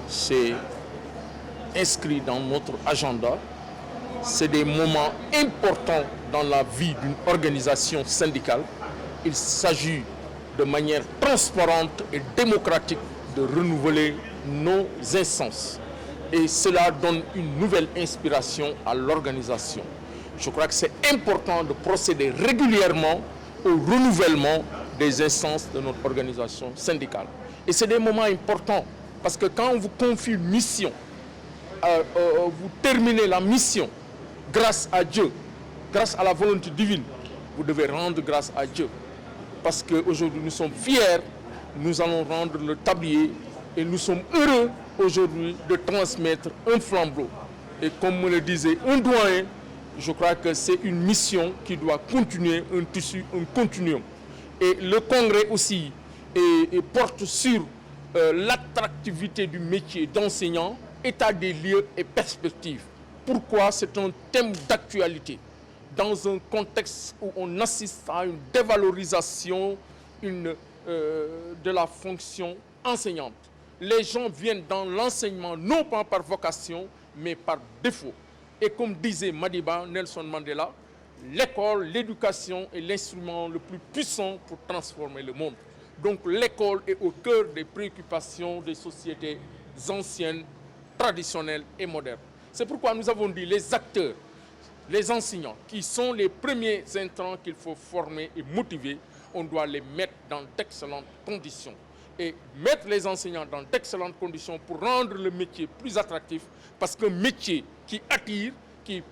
C'est inscrit dans notre agenda. C'est des moments importants dans la vie d'une organisation syndicale. Il s'agit de manière transparente et démocratique de renouveler nos instances. Et cela donne une nouvelle inspiration à l'organisation. Je crois que c'est important de procéder régulièrement au renouvellement des instances de notre organisation syndicale. Et c'est des moments importants parce que quand on vous confie une mission, vous terminez la mission grâce à Dieu, grâce à la volonté divine, vous devez rendre grâce à Dieu. Parce qu'aujourd'hui nous sommes fiers, nous allons rendre le tablier et nous sommes heureux aujourd'hui de transmettre un flambeau. Et comme me le disait un doyen, je crois que c'est une mission qui doit continuer, un tissu, un continuum. Et le congrès aussi porte sur l'attractivité du métier d'enseignant, état des lieux et perspectives. Pourquoi c'est un thème d'actualité dans un contexte où on assiste à une dévalorisation de la fonction enseignante. Les gens viennent dans l'enseignement non pas par vocation, mais par défaut. Et comme disait Madiba Nelson Mandela, l'école, l'éducation est l'instrument le plus puissant pour transformer le monde. Donc l'école est au cœur des préoccupations des sociétés anciennes, traditionnelles et modernes. C'est pourquoi nous avons dit les acteurs, les enseignants, qui sont les premiers intrants qu'il faut former et motiver, on doit les mettre dans d'excellentes conditions. Et mettre les enseignants dans d'excellentes conditions pour rendre le métier plus attractif, parce qu'un métier qui attire, qui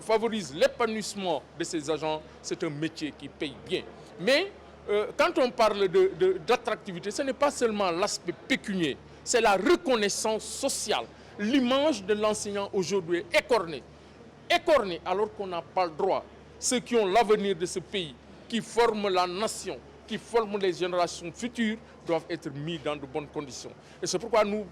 favorise l'épanouissement de ses agents, c'est un métier qui paye bien. Mais quand on parle d'attractivité, ce n'est pas seulement l'aspect pécuniaire, c'est la reconnaissance sociale. L'image de l'enseignant aujourd'hui est écornée. Écornée alors qu'on n'a pas le droit. Ceux qui ont l'avenir de ce pays, qui forment la nation, qui forment les générations futures, doivent être mis dans de bonnes conditions. Et c'est pourquoi nous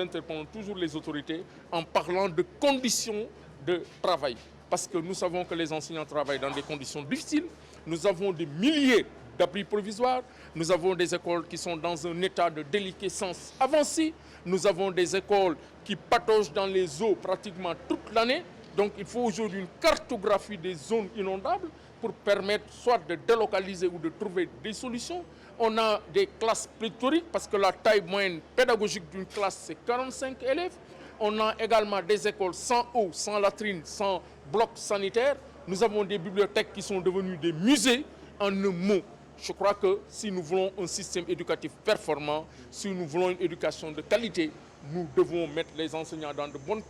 interpellons toujours les autorités en parlant de conditions de travail. Parce que nous savons que les enseignants travaillent dans des conditions difficiles. Nous avons des milliers d'abris provisoires. Nous avons des écoles qui sont dans un état de déliquescence avancée. Nous avons des écoles qui pataugent dans les eaux pratiquement toute l'année. Donc il faut aujourd'hui une cartographie des zones inondables pour permettre soit de délocaliser ou de trouver des solutions. On a des classes pléthoriques parce que la taille moyenne pédagogique d'une classe, c'est 45 élèves. On a également des écoles sans eau, sans latrine, sans bloc sanitaire. Nous avons des bibliothèques qui sont devenues des musées. En un mot, je crois que si nous voulons un système éducatif performant, si nous voulons une éducation de qualité, nous devons mettre les enseignants dans de bonnes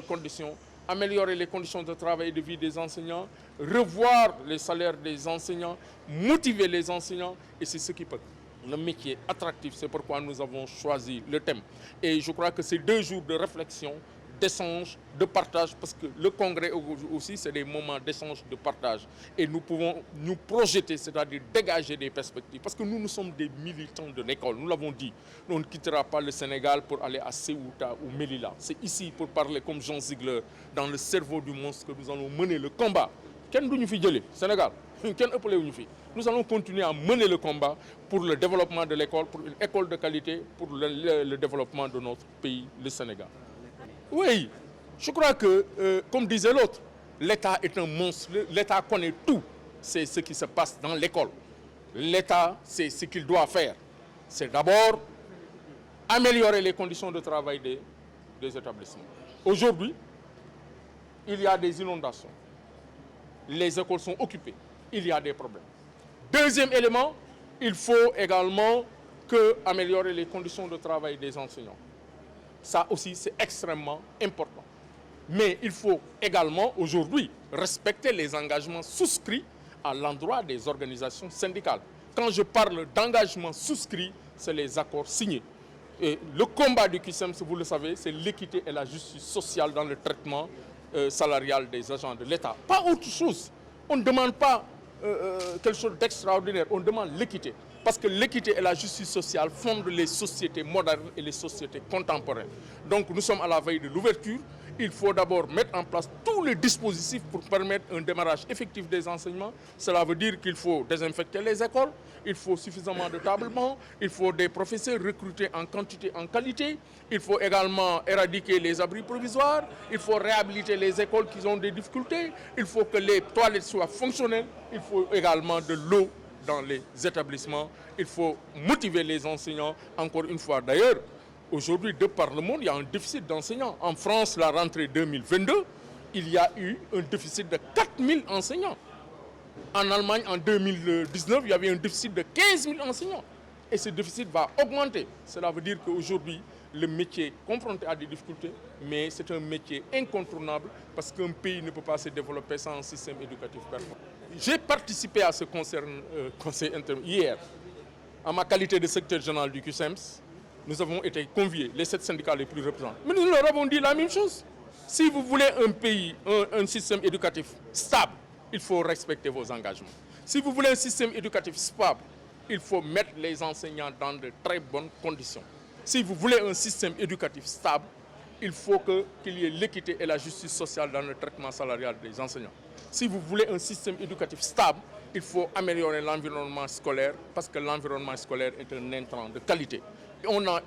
conditions, améliorer les conditions de travail et de vie des enseignants, revoir les salaires des enseignants, motiver les enseignants, et c'est ce qui peut le métier attractif. C'est pourquoi nous avons choisi le thème. Et je crois que ces 2 jours de réflexion, d'échange, de partage, parce que le congrès aussi, c'est des moments d'échange, de partage. Et nous pouvons nous projeter, c'est-à-dire dégager des perspectives. Parce que nous sommes des militants de l'école, nous l'avons dit. On ne quittera pas le Sénégal pour aller à Ceuta ou Melilla. C'est ici, pour parler comme Jean Ziegler, dans le cerveau du monstre, que nous allons mener le combat. Quel du ñu fi jëlee Sénégal kenn ëppale wuñu fi. Nous allons continuer à mener le combat pour le développement de l'école, pour une école de qualité, pour le développement de notre pays, le Sénégal. Oui, je crois que, comme disait l'autre, l'État est un monstre, l'État connaît tout. C'est ce qui se passe dans l'école. L'État, c'est ce qu'il doit faire. C'est d'abord améliorer les conditions de travail des établissements. Aujourd'hui, il y a des inondations. Les écoles sont occupées. Il y a des problèmes. Deuxième élément, il faut également améliorer les conditions de travail des enseignants. Ça aussi, c'est extrêmement important. Mais il faut également, aujourd'hui, respecter les engagements souscrits à l'endroit des organisations syndicales. Quand je parle d'engagements souscrits, c'est les accords signés. Et le combat du QSEMS, vous le savez, c'est l'équité et la justice sociale dans le traitement salarial des agents de l'État. Pas autre chose. On ne demande pas quelque chose d'extraordinaire, on demande l'équité. Parce que l'équité et la justice sociale fondent les sociétés modernes et les sociétés contemporaines. Donc nous sommes à la veille de l'ouverture Il faut d'abord mettre en place tous les dispositifs pour permettre un démarrage effectif des enseignements. Cela veut dire qu'il faut désinfecter les écoles, il faut suffisamment de tables-bancs, il faut des professeurs recrutés en quantité, en qualité. Il faut également éradiquer les abris provisoires, il faut réhabiliter les écoles qui ont des difficultés, il faut que les toilettes soient fonctionnelles, il faut également de l'eau dans les établissements, il faut motiver les enseignants, encore une fois d'ailleurs. Aujourd'hui, de par le monde, il y a un déficit d'enseignants. En France, la rentrée 2022, il y a eu un déficit de 4000 enseignants. En Allemagne, en 2019, il y avait un déficit de 15 000 enseignants. Et ce déficit va augmenter. Cela veut dire qu'aujourd'hui, le métier est confronté à des difficultés, mais c'est un métier incontournable parce qu'un pays ne peut pas se développer sans un système éducatif performant. J'ai participé à ce conseil hier, en ma qualité de secrétaire général du CUSEMS. Nous avons été conviés, les 7 syndicats les plus représentants. Mais nous leur avons dit la même chose. Si vous voulez un pays, un système éducatif stable, il faut respecter vos engagements. Si vous voulez un système éducatif stable, il faut mettre les enseignants dans de très bonnes conditions. Si vous voulez un système éducatif stable, il faut qu'il y ait l'équité et la justice sociale dans le traitement salarial des enseignants. Si vous voulez un système éducatif stable, il faut améliorer l'environnement scolaire parce que l'environnement scolaire est un intrant de qualité.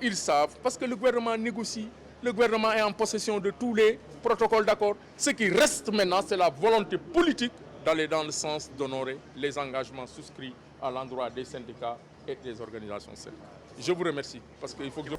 Ils savent parce que le gouvernement négocie, le gouvernement est en possession de tous les protocoles d'accord. Ce qui reste maintenant, c'est la volonté politique d'aller dans le sens d'honorer les engagements souscrits à l'endroit des syndicats et des organisations syndicales. Je vous remercie parce qu'il faut que